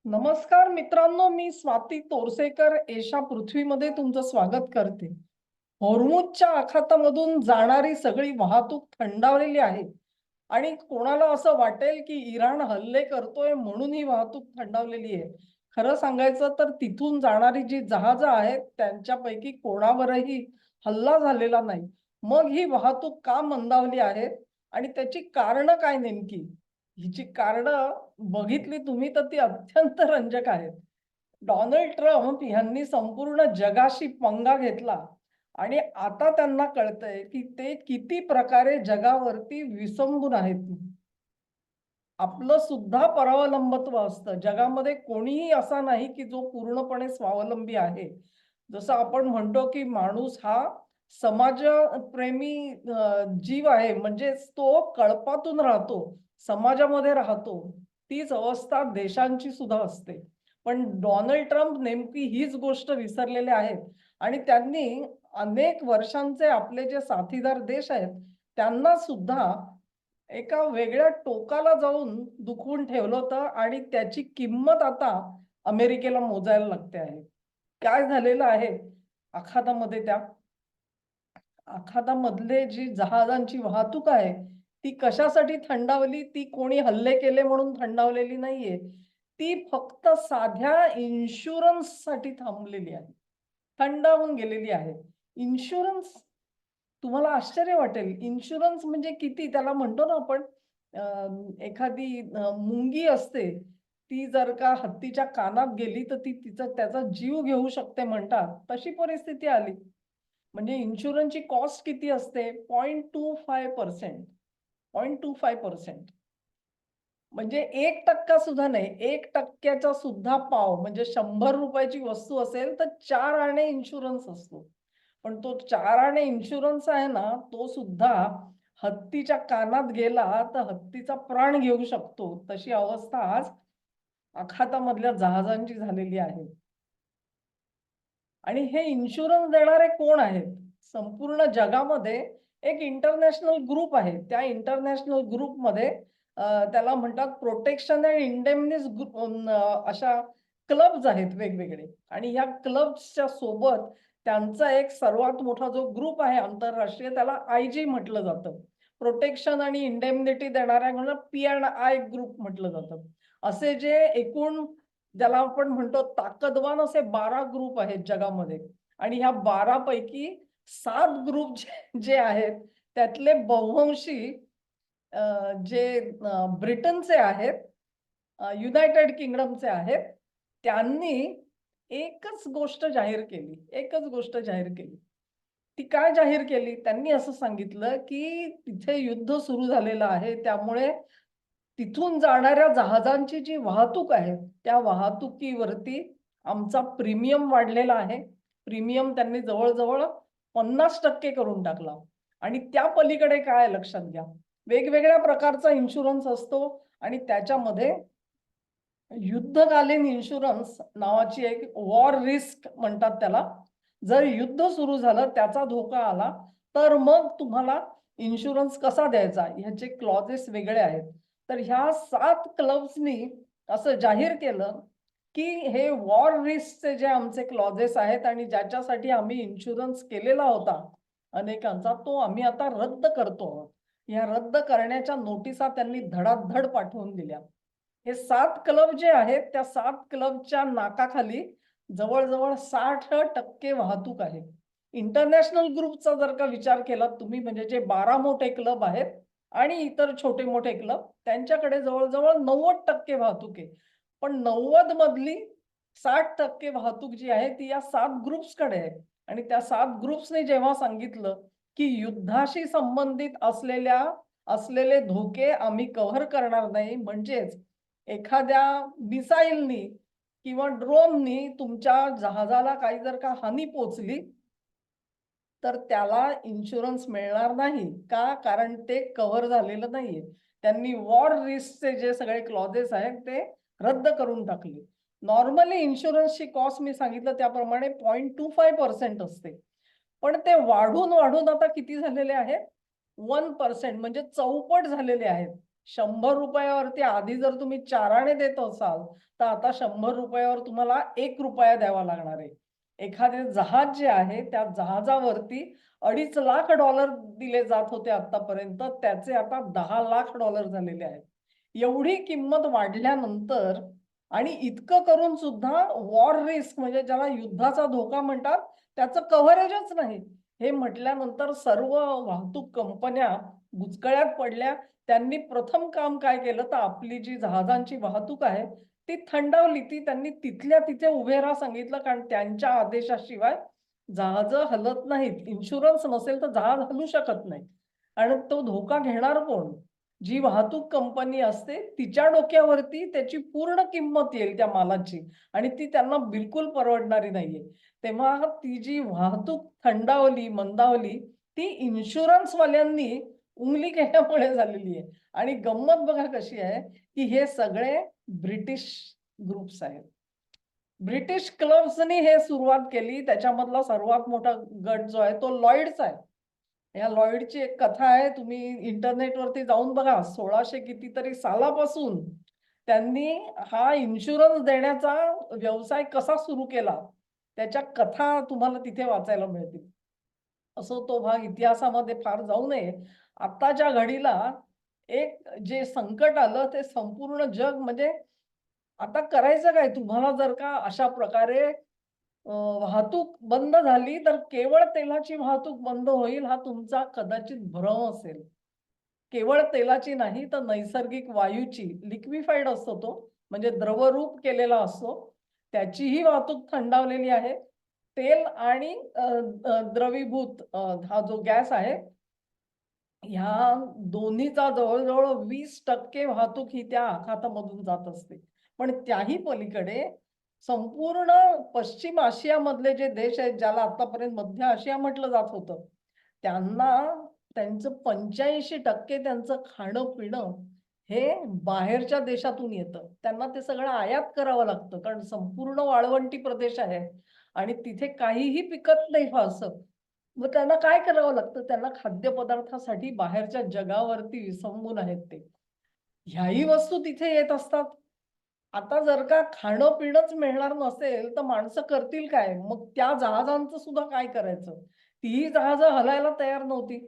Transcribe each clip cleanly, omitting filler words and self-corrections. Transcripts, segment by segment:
नमस्कार मित्रांनो, मी स्वाती तोरसेकर एशा पृथ्वीमध्ये तुमचं स्वागत करते. होर्मुझच्या आखातामधून जाणारी सगळी वाहतूक थंडावलेली आहे आणि कोणाला असं वाटेल की इराण हल्ले करतोय म्हणून ही वाहतूक थंडावलेली आहे. खरं सांगायचं तर तिथून जाणारी जी जहाजं आहेत त्यांच्यापैकी कोणावरही हल्ला झालेला नाही. मग ही वाहतूक का मंदावली आहे आणि त्याची कारणं काय नेमकी? हिची कारणं बघितली तुम्ही तर ती अत्यंत रंजक आहेत. डोनाल्ड ट्रम्प यांनी संपूर्ण जगाशी पंगा घेतला आणि आता त्यांना कळतंय की ते किती प्रकारे जगावरती विसंबून आहेत. आपलं सुद्धा परावलंबत्व असतं. जगामध्ये कोणीही असा नाही की जो पूर्णपणे स्वावलंबी आहे. जसं आपण म्हणतो की माणूस हा समाजप्रेमी जीव आहे. म्हणजे तो कळपातून राहतो, समाजामध्ये राहतो. तीच अवस्था देशांची सुद्धा असते. पण डोनाल्ड ट्रम्प नेमकी हीच गोष्ट विसरलेले आहेत आणि त्यांनी अनेक वर्षांचे आपले जे साथीदार देश आहेत, त्यांना सुद्धा एका वेगळ्या टोकाला जाऊन दुखवून ठेवलं होतं आणि त्याची किंमत आता अमेरिकेला मोजायला लागते आहे. काय झालेलं आहे आखातामध्ये त्या आखातामधले जी जहाजांची वाहतूक आहे, ती कशासाठी थंडावली? ती कोणी हल्ले केले म्हणून थंडावलेली नाहीये. ती फक्त साध्या इन्शुरन्ससाठी थांबलेली आहे. थंडावून गेलेली आहे. इन्शुरन्स तुम्हाला आश्चर्य वाटेल. इन्शुरन्स म्हणजे किती? त्याला म्हणतो ना आपण एखादी मुंगी असते. ती जर का हत्तीच्या कानात गेली, तर ती त्याचा जीव घेऊ शकते म्हणतात. तशी परिस्थिती आली. म्हणजे इन्शुरन्सची कॉस्ट किती असते? 0.25%. 0.25% म्हणजे 1% सुद्धा नाही. 1% सुद्धा पाव म्हणजे ₹100 ची वस्तू असेल, तर 4 आणे इन्शुरन्स असतो. पण तो 4 आणे इन्शुरन्स आहे ना, तो सुद्धा हत्तीच्या कानात गेला, तर हत्तीचा प्राण घेऊ शकतो. तशी अवस्था आज आखातामधल्या जहाजांची झालेली आहे. आणि हे इन्शुरन्स देणारे कोण आहेत? संपूर्ण जगामध्ये एक इंटरनॅशनल ग्रुप आहे. त्या इंटरनॅशनल ग्रुपमध्ये त्याला म्हणतात प्रोटेक्शन अँड इंडेमनिस ग्रुप अशा क्लब्स आहेत वेगवेगळे आणि ह्या क्लब्सच्या सोबत त्यांचा एक सर्वात मोठा जो ग्रुप आहे आंतरराष्ट्रीय त्याला आय-जी म्हटलं जातं. प्रोटेक्शन आणि इंडेमनिटी देणाऱ्यांना पी&आय ग्रुप म्हटलं जातं. असे जे एकूण ज्याला आपण म्हणतो ताकदवान असे 12 ग्रुप आहेत जगामध्ये आणि ह्या 12 पैकी 7 ग्रुप जे आहेत त्यातले बव्वंशी जे ब्रिटनचे आहेत, युनायटेड किंगडमचे आहेत, त्यांनी एकच गोष्ट जाहीर केली. एकच गोष्ट जाहीर केली. ती काय जाहीर केली? त्यांनी असं सांगितलं, की तिथे युद्ध सुरू झालेलं आहे. त्यामुळे तिथून जाणाऱ्या जहाजांची जी वाहतूक आहे, त्या वाहतुकीवरती आमचा प्रीमियम वाढलेला आहे. प्रीमियम त्यांनी जवळ-जवळ 50% करून टाकला आणि त्या पलीकडे काय लक्षात घ्या, वेगवेगळ्या प्रकारचा इन्शुरन्स असतो आणि त्याच्यामध्ये युद्धकालीन इन्शुरन्स नावाची एक वॉर रिस्क म्हणतात त्याला. जर युद्ध सुरू झालं, त्याचा धोका आला, तर मग तुम्हाला इन्शुरन्स कसा द्यायचा ह्याचे क्लॉजेस वेगळे आहेत. तर ह्या 7 क्लब्सनी असं जाहीर केलं, की हे वॉर रिस्कचे जे आमचे क्लॉजेस आहेत आणि ज्याच्यासाठी आम्ही इन्शुरन्स केलेला होता अनेकांचा, तो आम्ही आता रद्द करतो आहोत. ह्या रद्द करण्याच्या नोटिसा त्यांनी धडाधड पाठवून दिल्या. हे 7 क्लब जे आहेत, त्या 7 क्लबच्या नाकाखाली जवळ-जवळ 60% वाहतूक आहे. इंटरनॅशनल ग्रुपचा जर का विचार केला तुम्ही म्हणजे जे 12 मोठे क्लब आहेत आणि इतर छोटे-मोठे क्लब त्यांच्याकडे जवळ-जवळ 90% वाहतूक आहे. पण 90 मधली 60% वाहतूक जी आहे ती या 7 ग्रुप्सकडे आहे. आणि त्या 7 ग्रुप्सने जेव्हा सांगितलं, की युद्धाशी संबंधित असलेले धोके आम्ही कव्हर करणार नाही म्हणजेच एखाद्या मिसाईलनी किंवा ड्रोननी तुमच्या जहाजाला काही जर का हानी पोहोचली, तर त्याला इन्शुरन्स मिळणार नाही. का? कारण ते कव्हर झालेलं नाहीये. त्यांनी वॉर रिस्कचे जे सगळे क्लॉजेस आहेत ते रद्द करून टाकले. नॉर्मली इन्शुरन्सची कॉस्ट मी सांगितलं त्याप्रमाणे 0.25% असते. पण ते वाढून आता किती झालेले आहेत? 1% म्हणजे चौपट झालेले आहेत. 100 रुपयावरती आधी जर तुम्ही 4 आणे देत असाल, तर आता 100 रुपयावर तुम्हाला 1 रुपया द्यावा लागणार आहे. एखादे जहाज जे आहे, त्या जहाजावरती $2.5 लाख दिले जात होते आतापर्यंत, त्याचे आता $10 लाख झालेले आहेत. एवढी किंमत वाढल्यानंतर आणि इतकं करून सुद्धा वॉर रिस्क म्हणजे ज्याला युद्धाचा धोका म्हणतात, त्याचं कव्हरेजच नाही. हे म्हटल्यानंतर सर्व वाहतूक कंपन्या बुचकळ्यात पडल्या. त्यांनी प्रथम काम काय केलं, तर आपली जी जहाजांची वाहतूक आहे, ती थंडावली. त्यांनी तिथल्या तिथे उभे राहा सांगितलं, कारण त्यांच्या आदेशाशिवाय जहाजं हलत नाहीत. इन्शुरन्स नसेल तर जहाज हलू शकत नाही. आणि तो धोका घेणार कोण? जी वाहतूक कंपनी असते, तिच्या डोक्यावरती त्याची पूर्ण किंमत येईल त्या मालाची आणि ती त्यांना बिलकुल परवडणारी नाहीये. तेव्हा ती जी वाहतूक थंडावली, मंदावली, ती इन्शुरन्सवाल्यांनी उंगली केल्यामुळे झालेली आहे. आणि गंमत बघा कशी आहे, की हे सगळे ब्रिटिश ग्रुप्स आहेत. ब्रिटिश क्लब्सनी हे सुरुवात केली. त्याच्यामधला सर्वात मोठा गट जो आहे तो लॉईड्स आहे. या लॉईडची एक कथा आहे. तुम्ही इंटरनेटवरती जाऊन बघा. 1600 कितीतरी सालापासून त्यांनी हा इन्शुरन्स देण्याचा व्यवसाय कसा सुरू केला, त्याच्या कथा तुम्हाला तिथे वाचायला मिळतील. असो तो भाग इतिहासामध्ये फार जाऊ नये. आत्ताच्या घडीला एक जे संकट आलं ते संपूर्ण जग म्हणजे आता करायचं काय? तुम्हाला जर का अशा प्रकारे वाहतूक बंद झाली, तर केवळ तेलाची वाहतूक बंद होईल हा तुमचा कदाचित भ्रम असेल. केवळ तेलाची नाही तर नैसर्गिक वायूची लिक्विफाईड असतो तो, म्हणजे द्रवरूप केलेला असतो. त्याचीही वाहतूक थंडावलेली आहे. तेल आणि द्रवीभूत हा जो गॅस आहे, ह्या दोन्हीचा जवळ-जवळ 20% वाहतूक ही त्या आखातामधून जात असते. पण त्याही पलीकडे संपूर्ण पश्चिम आशियामधले जे देश आहेत, ज्याला आतापर्यंत मध्य आशिया म्हटलं जात होतं, त्यांना त्यांचं 85% त्यांचं खाणं-पिणं हे बाहेरच्या देशातून येतं. त्यांना ते सगळं आयात करावं लागतं, कारण संपूर्ण वाळवंटी प्रदेश आहे आणि तिथे काहीही पिकत नाही फारसं. मग त्यांना काय करावं लागतं? त्यांना खाद्यपदार्थासाठी बाहेरच्या जगावरती विसंबून आहेत ते. ह्याही वस्तू तिथे येत असतात. आता जर का खाणं-पिणंच मिळणार नसेल, तर माणसं करतील काय? मग त्या जहाजांचं सुद्धा काय करायचं? तीही जहाजं हलायला तयार नव्हती.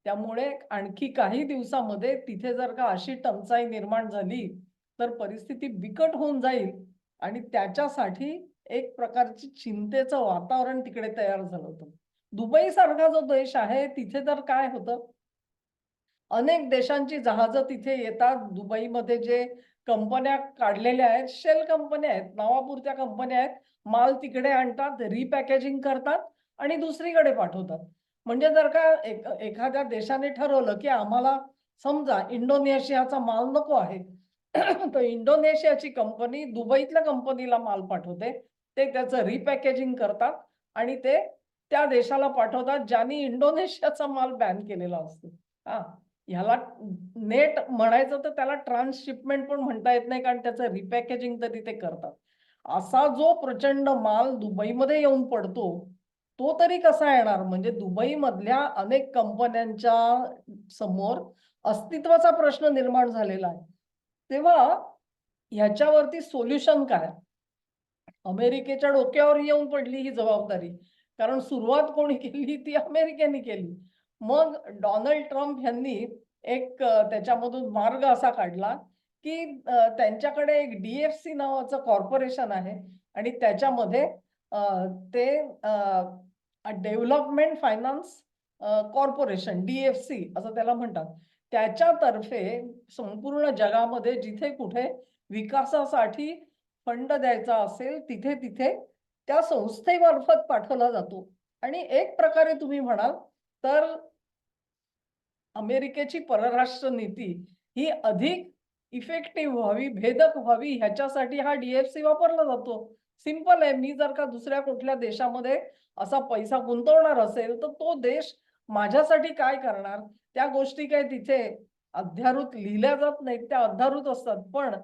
त्यामुळे आणखी काही दिवसामध्ये तिथे जर का अशी टंचाई निर्माण झाली, तर परिस्थिती बिकट होऊन जाईल आणि त्याच्यासाठी एक प्रकारची चिंतेचं वातावरण तिकडे तयार झालं होतं. दुबईसारखा जो देश आहे, तिथे तर काय होतं, अनेक देशांची जहाजं तिथे येतात. दुबईमध्ये जे कंपन्या काढलेल्या आहेत, शेल कंपन्या आहेत, नावापुरत्या कंपन्या आहेत. माल तिकडे आणतात, रिपॅकेजिंग करतात आणि दुसरीकडे पाठवतात. म्हणजे जर का एखाद्या देशाने ठरवलं, की आम्हाला समजा इंडोनेशियाचा माल नको आहे, तर इंडोनेशियाची कंपनी दुबईतल्या कंपनीला माल पाठवते. ते त्याचं रिपॅकेजिंग करतात आणि ते त्या देशाला पाठवतात, ज्यांनी इंडोनेशियाचा माल बॅन केलेला असतो. हां. ह्याला नेट म्हणायचं तर त्याला ट्रान्सशिपमेंट पण म्हणता येत नाही, कारण त्याचं रिपॅकेजिंग तरी ते करतात. असा जो प्रचंड माल दुबईमध्ये येऊन पडतो, तो तरी कसा येणार? म्हणजे दुबईमधल्या अनेक कंपन्यांच्या समोर अस्तित्वाचा प्रश्न निर्माण झालेला आहे. तेव्हा ह्याच्यावरती सोल्युशन काय? अमेरिकेच्या डोक्यावर येऊन पडली ही जबाबदारी. कारण सुरुवात कोणी केली ती अमेरिकेने केली. मग डोनाल्ड ट्रम्प यांनी एक त्याच्यामधून मार्ग असा काढला, की त्यांच्याकडे एक डी-एफ-सी नावाचं कॉर्पोरेशन आहे आणि त्याच्यामध्ये अ, ते डेव्हलपमेंट फायनान्स कॉर्पोरेशन डी-एफ-सी असं त्याला म्हणतात. त्याच्यातर्फे संपूर्ण जगामध्ये जिथे कुठे विकासासाठी फंड द्यायचा असेल, तिथे-तिथे त्या संस्थेमार्फत पाठवला जातो. आणि एक प्रकारे तुम्ही म्हणाल, तर अमेरिकेची परराष्ट्र नीती ही अधिक इफेक्टिव्ह व्हावी, भेदक व्हावी ह्याच्यासाठी हा डी-एफ-सी वापरला जातो. सिंपल आहे. मी जर का दुसऱ्या कुठल्या देशामध्ये असा पैसा गुंतवणार असेल, तर तो देश माझ्यासाठी काय करणार? त्या गोष्टी काही तिथे अध्यारूत लिहिल्या जात नाहीत. त्या अध्यारूत असतात. पण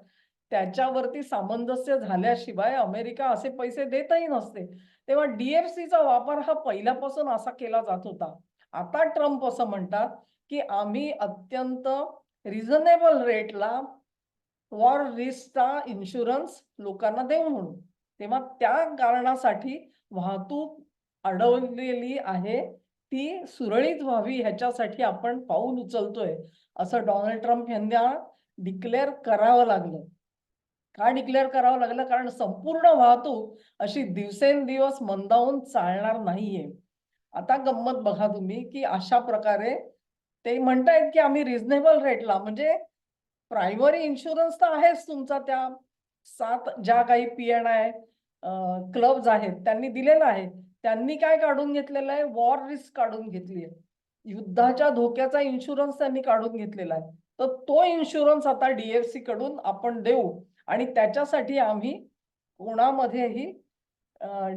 त्याच्यावरती सामंजस्य झाल्याशिवाय अमेरिका असे पैसे देतही नसते. तेव्हा डी-एफ-सीचा वापर हा पहिल्यापासून असा केला जात होता. आता ट्रम्प असं म्हणतात, की आम्ही अत्यंत रिझनेबल रेटला वॉर रिस्कचा इन्शुरन्स लोकांना देऊ म्हणून. तेव्हा त्या कारणासाठी वाहतूक अडवलेली आहे ती सुरळीत व्हावी ह्याच्यासाठी आपण पाऊल उचलतोय असं डोनाल्ड ट्रम्प यांना डिक्लेअर करावं लागलं. का डिक्लेअर करावं लागलं? कारण संपूर्ण वाहतूक अशी दिवसेंदिवस मंदावून चालणार नाहीये. आता गंमत बघा तुम्ही की अशा प्रकारे ते म्हणतायत की आम्ही रिझनेबल रेटला, म्हणजे प्रायमरी इन्शुरन्स तर आहेच तुमचा त्या 7 ज्या काही P&I क्लब्स आहेत त्यांनी दिलेला आहे. त्यांनी काय काढून घेतलेलं आहे? वॉर रिस्क काढून घेतली आहे. युद्धाच्या धोक्याचा इन्शुरन्स त्यांनी काढून घेतलेला आहे. तर तो इन्शुरन्स आता DFC कडून आपण देऊ आणि त्याच्यासाठी आम्ही कोणामध्येही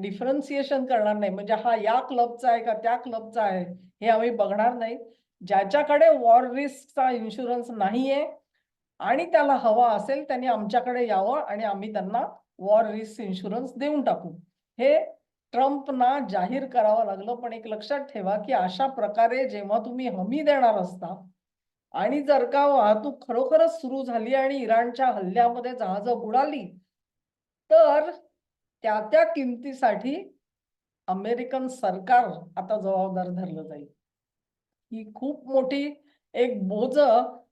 डिफरन्सिएशन करणार नाही. म्हणजे हा या क्लबचा आहे का त्या क्लबचा आहे हे आम्ही बघणार नाही. ज्याच्याकडे वॉर रिस्कचा इन्शुरन्स नाहीये आणि त्याला हवा असेल त्यांनी आमच्याकडे यावं आणि आम्ही त्यांना वॉर रिस्क इन्शुरन्स देऊन टाकू. हे ट्रम्पना जाहीर करावं लागलं. पण एक लक्षात ठेवा की अशा प्रकारे जेव्हा तुम्ही हमी देणार असता आणि जर का वाहतूक खरोखरच सुरू झाली आणि इराणच्या हल्ल्यामध्ये जहाजं बुडाली तर त्या किमतीसाठी अमेरिकन सरकार आता जबाबदार धरलं जाईल. ही खूप मोठी एक बोज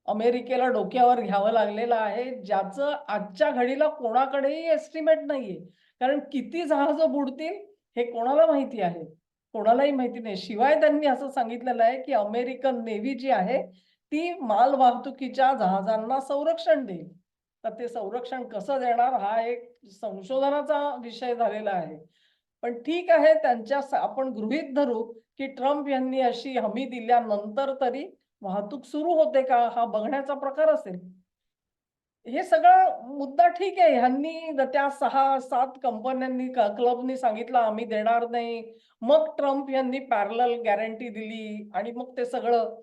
अमेरिकेला डोक्यावर घ्यावं लागलेलं आहे, ज्याचं आजच्या घडीला कोणाकडेही एस्टिमेट नाहीये. कारण किती जहाजं बुडतील हे कोणाला माहिती आहे? कोणालाही माहिती नाही. शिवाय त्यांनी असं सांगितलेलं आहे की अमेरिकन नेव्ही जी आहे ती माल वाहतुकीच्या जहाजांना संरक्षण देईल. तर ते संरक्षण कसं देणार हा एक संशोधनाचा विषय झालेला आहे. पण ठीक आहे, त्यांच्या आपण गृहीत धरू की ट्रम्प यांनी अशी हमी दिल्यानंतर तरी वाहतूक सुरू होते का हा बघण्याचा प्रकार असेल. हे सगळं मुद्दा ठीक आहे. ह्यांनी त्या 6-7 कंपन्यांनी क्लबनी सांगितलं आम्ही देणार नाही. मग ट्रम्प यांनी पॅरलल गॅरंटी दिली आणि मग ते सगळं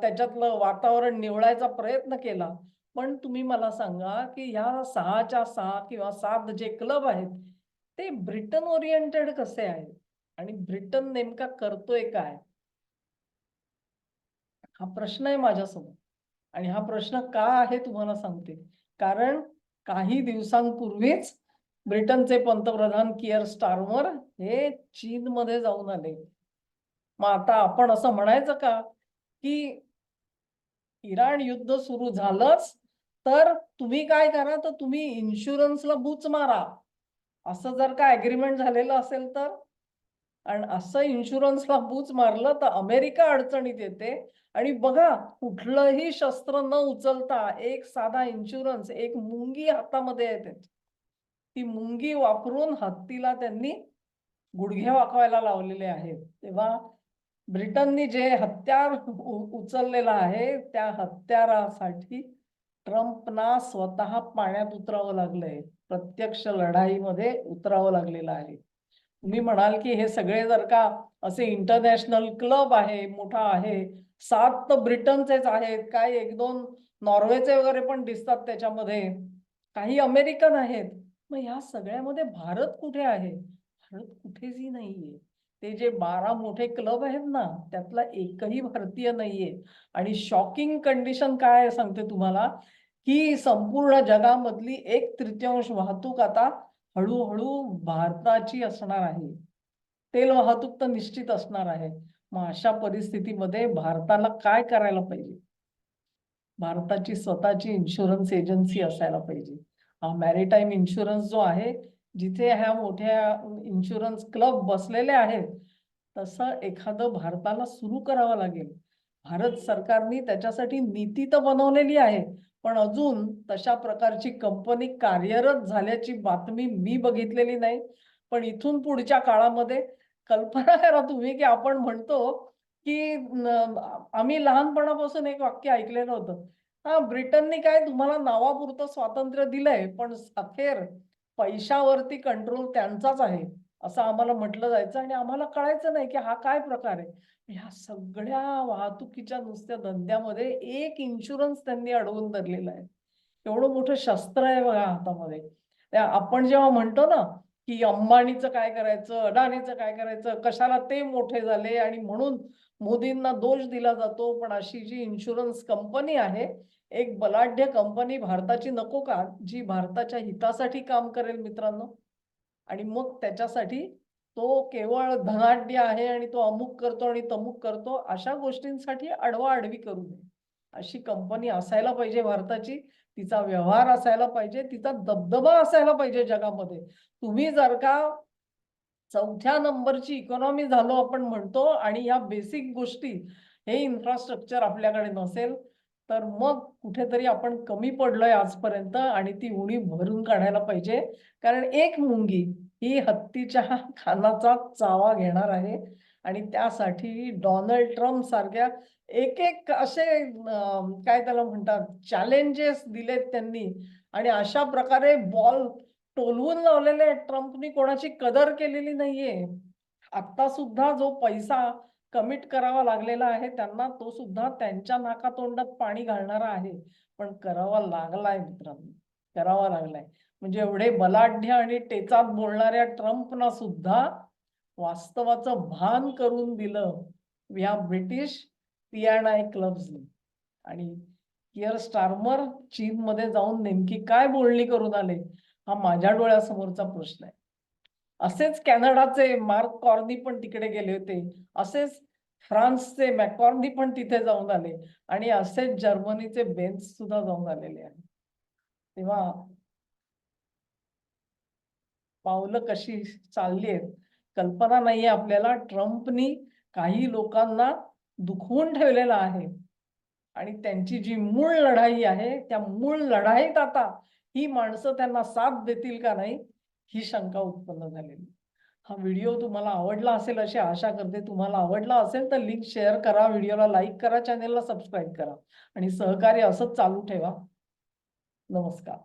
त्याच्यातलं वातावरण निवळायचा प्रयत्न केला. पण तुम्ही मला सांगा की ह्या 6च्या 6 किंवा 7 जे क्लब आहेत ते ब्रिटन ओरिएंटेड कसे आहेत? आणि ब्रिटन नेमका करतोय काय? हा प्रश्न आहे माझ्यासमोर. आणि हा प्रश्न का आहे तुम्हाला सांगते. कारण काही दिवसांपूर्वीच ब्रिटनचे पंतप्रधान कियर स्टारमर हे चीनमध्ये जाऊन आले. मग आता आपण असं म्हणायचं का की इराण युद्ध सुरू झालंच तर तुम्ही काय करा, तर तुम्ही इन्शुरन्सला बुच मारा. असं जर का ॲग्रीमेंट झालेलं असेल तर? आणि असं इन्शुरन्सला बुच मारलं तर अमेरिका अडचणीत येते. आणि बघा कुठलंही शस्त्र न उचलता एक साधा इन्शुरन्स, एक मुंगी हातामध्ये आहे त्याची. ती मुंगी वापरून हत्तीला त्यांनी गुडघे वाकवायला लावलेले आहेत. तेव्हा ब्रिटननी जे हत्यार उचललेलं आहे त्या हत्यारासाठी ट्रम्पना स्वतः पाण्यात उतरावं लागलंय. प्रत्यक्ष लढाईमध्ये उतरावं लागलेलं आहे. तुम्ही म्हणाल की हे सगळे जर का असे इंटरनॅशनल क्लब आहे, मोठा आहे, 7 तर ब्रिटनचेच आहेत, काही 1-2 नॉर्वेचे वगैरे पण दिसतात त्याच्यामध्ये, काही अमेरिकन आहेत. मग ह्या सगळ्यामध्ये भारत कुठे आहे? भारत कुठेही नाहीये. ते जे 12 मोठे क्लब आहेत ना, त्यातला एकही भारतीय नाहीये. आणि शॉकिंग कंडिशन काय आहे सांगते तुम्हाला, की संपूर्ण जगामधली 1/3 वाहतूक आता हळू-हळू भारताची असणार आहे. तेल वाहतूक तर निश्चित असणार आहे. मग अशा परिस्थितीमध्ये भारताला काय करायला पाहिजे? भारताची स्वतःची इन्शुरन्स एजन्सी असायला पाहिजे. हा मॅरीटाईम इन्शुरन्स जो आहे, जिथे ह्या मोठ्या इन्शुरन्स क्लब बसलेले आहेत, तसं एखादं भारताला सुरू करावं लागेल. भारत सरकारने त्याच्यासाठी नीती तर बनवलेली आहे, पण अजून तशा प्रकारची कंपनी कार्यरत झाल्याची बातमी मी बघितलेली नाही. पण इथून पुढच्या काळामध्ये कल्पना करा तुम्ही, की आपण म्हणतो, की आम्ही लहानपणापासून एक वाक्य ऐकलेलं होतं. हां, ब्रिटनने काय तुम्हाला नावापुरतं स्वातंत्र्य दिलंय, पण अखेर पैशावरती कंट्रोल त्यांचाच आहे, असं आम्हाला म्हटलं जायचं आणि आम्हाला कळायचं नाही, की हा काय प्रकार आहे. ह्या सगळ्या वाहतुकीच्या नुसत्या धंद्यामध्ये एक इन्शुरन्स त्यांनी अडवून धरलेला आहे. एवढं मोठं शस्त्र आहे बघा हातामध्ये. आपण जेव्हा म्हणतो ना, की अंबानीचं काय करायचं, अडाणीचं काय करायचं, कशाला ते मोठे झाले आणि म्हणून मोदींना दोष दिला जातो. पण अशी जी इन्शुरन्स कंपनी आहे, एक बलाढ्य कंपनी भारताची नको का, जी भारताच्या हितासाठी काम करेल मित्रांनो? आणि मग त्याच्यासाठी तो केवळ धनाढ्य आहे आणि तो अमुक करतो आणि तमुक करतो, अशा गोष्टींसाठी अडवाअडवी करू नये. अशी कंपनी असायला पाहिजे भारताची, तिचा व्यवहार असायला पाहिजे, तिचा दबदबा असायला पाहिजे जगामध्ये. तुम्ही जर का चौथ्या नंबरची इकॉनॉमी झालो आपण म्हणतो आणि या बेसिक गोष्टी, हे इन्फ्रास्ट्रक्चर आपल्याकडे नसेल, तर मग कुठेतरी आपण कमी पडलोय आजपर्यंत आणि ती उणीव भरून काढायला पाहिजे. कारण एक मुंगी ही हत्तीच्या खानाचा चावा घेणार आहे आणि त्यासाठी डोनाल्ड ट्रम्प सारख्या एक असे काय त्याला म्हणतात चॅलेंजेस दिलेत त्यांनी आणि अशा प्रकारे बॉल टोलवून लावलेले आहेत. ट्रम्पनी कोणाची कदर केलेली नाहीये. आता सुद्धा जो पैसा कमिट करावा लागलेला आहे त्यांना, तो सुद्धा त्यांच्या नाकातोंडात पाणी घालणारा आहे. पण करावा लागलाय मित्रांनो, करावा लागलाय. म्हणजे एवढे बलाढ्य आणि टेचात बोलणाऱ्या ट्रम्पना सुद्धा वास्तवाचं भान करून दिलं या ब्रिटिश पी&आय क्लब्सनी. आणि कियर स्टारमर चीनमध्ये जाऊन नेमकी काय बोलणी करून आले, हा माझ्या डोळ्यासमोरचा प्रश्न आहे. असेच कॅनडाचे मार्क कॉर्नी पण तिकडे गेले होते. असेच फ्रान्सचे मॅकॉर्नी पण तिथे जाऊन आले आणि असेच जर्मनीचे बेन्झ सुद्धा जाऊन आलेले आहेत. तेव्हा पावलं कशी चालली आहेत कल्पना नाहीये आपल्याला. ट्रम्पनी काही लोकांना दुखवून ठेवलेलं आहे आणि त्यांची जी मूळ लढाई आहे, त्या मूळ लढाईत आता ही माणसं त्यांना साथ देतील का नाही, ही शंका उत्पन्न झालेली. हा व्हिडिओ तुम्हाला आवडला असेल अशी आशा करते. तुम्हाला आवडला असेल तर लिंक शेअर करा, व्हिडिओला लाईक करा, चॅनेलला सबस्क्राईब करा आणि सहकार्य असंच चालू ठेवा. नमस्कार.